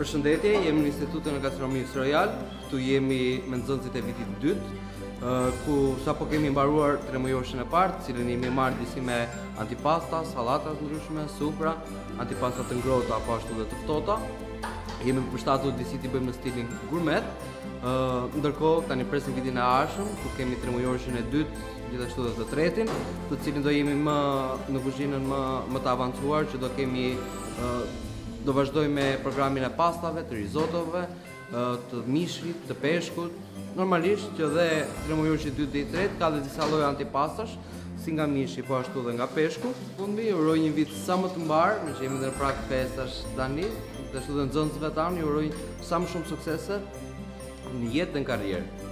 Përshëndetje, jemi në Institutin e Gastronomisë Royal, këtu jemi me nxënësit e vitit të dytë, ku sapo kemi mbaruar 3 mujorshin e parë, cilën jemi marrë disi me antipasta, sallata të ndryshme, supra, antipasta të ngrohta apo ashtu dhe të ftohta. Jemi përshtatur disi t'i bëjmë në stilin gourmet, ndërkohë tani presim vitin e ardhshëm, ku kemi 3 mujorshin e dytë, gjithashtu dhe të tretin, të cilin do jemi në kuzhinën më të avancuar, që do vazhdoj me programin e pastave, të risotove, të mishrit, të peshkut. Normalisht që dhe 3 mujorshi 2 dhe i 3 ka dhe disa lloje antipastash, si nga mishi po ashtu dhe nga peshku. Fundi uroj një vit sa më të mbar, me që jemi dhe në prag festash tani, dhe ashtu dhe nxënësve tanë, ju uroj sa më shumë suksese në jetë dhe në karrierë.